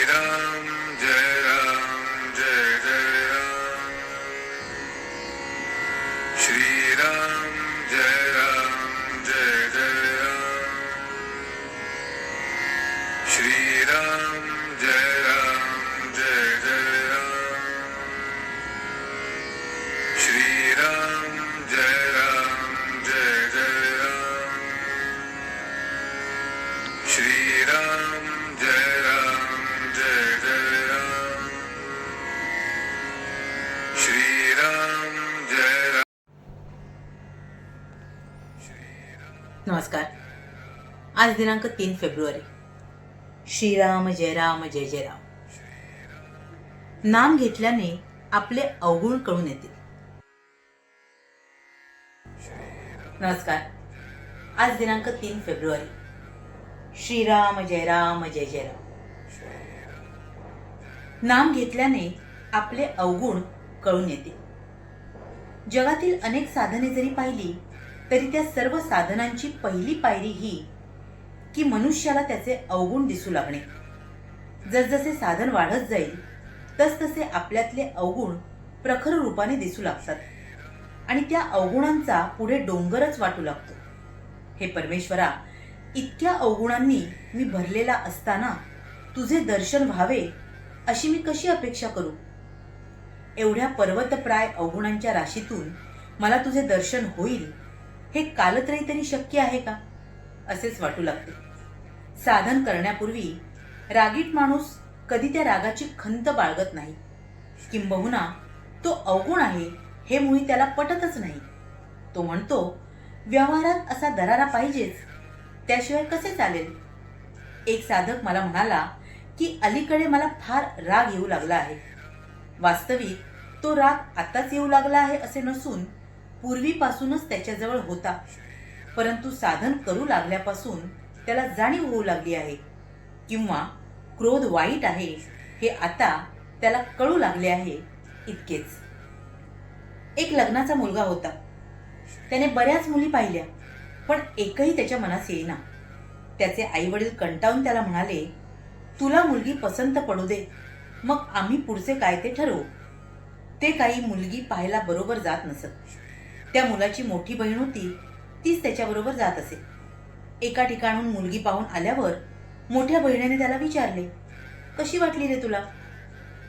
राम जय जय राम। श्री राम जय जय राम। श्री राम जय जय राम। श्री राम जय जय राम। श्री राम जय जय राम। श्री राम जय राम। नमस्कार। आज दिनांक 3 फेब्रुवारी। श्रीराम जय जय राम। नाम घेतल्याने आपले अवगुण कळून येतील। नमस्कार। आज दिनांक 3 फेब्रुवारी। श्रीराम जय जय राम। नाम घेतल्याने आपले अवगुण कळून येतील। जगातील अनेक साधने जरी पाहिली तरी त्या सर्व साधनांची पहिली पायरी ही की मनुष्याला त्याचे अवगुण दिसू लागणे। जसजसे साधन वाढत जाईल तसतसे आपल्यातले अवगुण प्रखर रूपाने दिसू लागतात आणि त्या अवगुणांचा पुढे डोंगरच वाटू लागतो। हे परमेश्वरा, इतक्या अवगुणांनी मी भरलेला असताना तुझे दर्शन व्हावे अशी मी कशी अपेक्षा करू? एवढ्या पर्वतप्राय अवगुणांच्या राशीतून मला तुझे दर्शन होईल हे कालत्रयी तरी शक्य आहे का असेच वाटू लागते। साधन करण्यापूर्वी रागीट माणूस कधी त्या रागाची खंत बाळगत नाही, किंबहुना तो अवगुण आहे हे मुळी त्याला पटतच नाही। तो म्हणतो व्यवहारात असा दरारा पाहिजेच, त्याशिवाय कसे चालेल? एक साधक मला म्हणाला की अलीकडे मला फार राग येऊ लागला आहे। वास्तविक तो राग आताच येऊ लागला आहे असे नसून पूर्वीपासूनच त्याच्याजवळ होता, परंतु साधन करू लागल्यापासून त्याला जाणीव होऊ लागली आहे, किंवा क्रोध वाईट आहे हे आता त्याला कळू लागले आहे इतकेच। एक लग्नाचा मुलगा होता। त्याने बऱ्याच मुली पाहिल्या, पण एकही त्याच्या मनास येईना। त्याचे आई वडील कंटाळून त्याला म्हणाले, तुला मुलगी पसंत पडू दे, मग आम्ही पुढचे काय ते ठरवू। ते काही मुलगी पाहायला बरोबर जात नसत। त्या मुलाची मोठी बहीण होती, तीच त्याच्याबरोबर जात असे। एका ठिकाणून मुलगी पाहून आल्यावर मोठ्या बहिणीने त्याला विचारले, कशी वाटली रे तुला?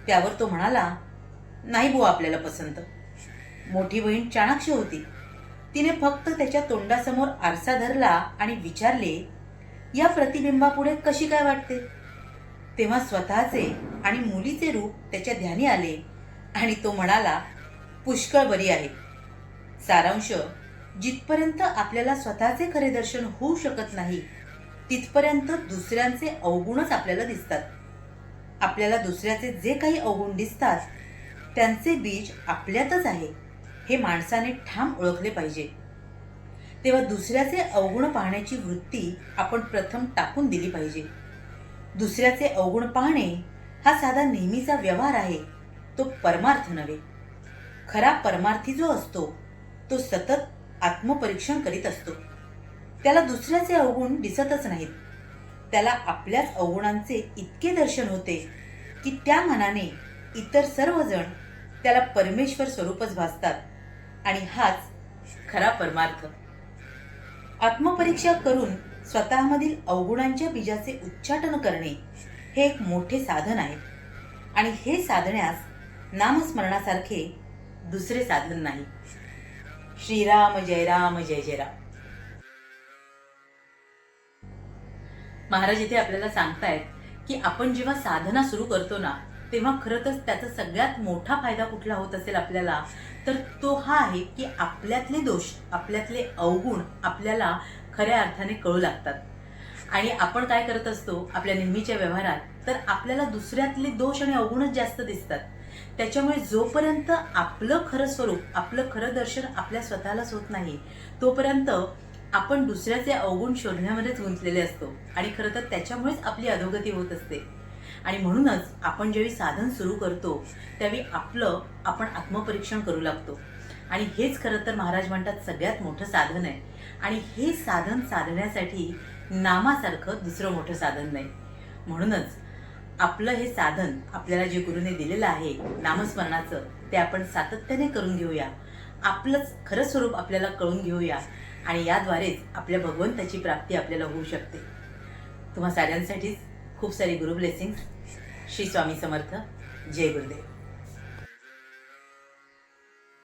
त्यावर तो म्हणाला, नाही बुवा आपल्याला पसंत। मोठी बहीण चाणाक्ष होती। तिने फक्त त्याच्या तोंडासमोर आरसा धरला आणि विचारले, या प्रतिबिंबापुढे कशी काय वाटते? तेव्हा स्वतःचे आणि मुलीचे रूप त्याच्या ध्यानी आले आणि तो म्हणाला, पुष्कळ बरी आहे। सारांश, जिथपर्यंत आपल्याला स्वतःचे खरे दर्शन होऊ शकत नाही तिथपर्यंत दुसऱ्यांचे अवगुणच आपल्याला दिसतात। आपल्याला दुसऱ्याचे जे काही अवगुण दिसतात त्यांचे बीज आपल्यातच आहे हे माणसाने ठाम ओळखले पाहिजे। तेव्हा दुसऱ्याचे अवगुण पाहण्याची वृत्ती आपण प्रथम टाकून दिली पाहिजे। दुसऱ्याचे अवगुण पाहणे हा साधा नेहमीचा व्यवहार आहे, तो परमार्थ नव्हे। खरा परमार्थी जो असतो तो सतत आत्मपरीक्षण करीत असतो। त्याला दुसऱ्याचे अवगुण दिसतच नाहीत, त्याला आपल्याच अवगुणांचे इतके दर्शन होते की त्या मनाने इतर सर्वजण त्याला परमेश्वर स्वरूपच भासतात आणि हाच खरा परमार्थ। आत्मपरीक्षा करून स्वतःमधील अवगुणांच्या बीजाचे उच्चाटन करणे हे एक मोठे साधन आहे आणि हे साधण्यास नामस्मरणासारखे दुसरे साधन नाही। श्रीराम जय जय राम। महाराज इथे आपल्याला सांगतायत की आपण जेव्हा साधना सुरू करतो ना, तेव्हा खरं तर त्याचा सगळ्यात मोठा फायदा कुठला होत असेल आपल्याला, तर तो हा आहे की आपल्यातले दोष, आपल्यातले अवगुण आपल्याला खऱ्या अर्थाने कळू लागतात। आणि आपण काय करत असतो आपल्या नेहमीच्या व्यवहारात, तर आपल्याला दुसऱ्यातले दोष आणि अवगुणच जास्त दिसतात। त्याच्यामुळे जोपर्यंत आपलं खरं स्वरूप, आपलं खरं दर्शन आपल्या स्वतःलाच होत नाही, तोपर्यंत आपण दुसऱ्याचे अवगुण शोधण्यामध्येच गुंतलेले असतो आणि खरं तर त्याच्यामुळेच आपली अधोगती होत असते। आणि म्हणूनच आपण जेव्हा साधन सुरू करतो त्यावेळी आपण आत्मपरीक्षण करू लागतो आणि हेच खरं तर महाराज म्हणतात सगळ्यात मोठं साधन आहे। आणि हे साधन साधण्यासाठी नामासारखं दुसरं मोठं साधन नाही। म्हणूनच आपलं हे साधन आपल्याला जे गुरुने दिलेलं आहे नामस्मरणाचं, ते आपण सातत्याने करून घेऊया. आपलंच खरं स्वरूप आपल्याला कळून घेऊया आणि याद्वारेच आपल्या भगवंताची प्राप्ती आपल्याला होऊ शकते. तुम्हा साऱ्यांसाठीच खूप सारी गुरु ब्लेसिंग्स. श्री स्वामी समर्थ. जय गुरुदेव.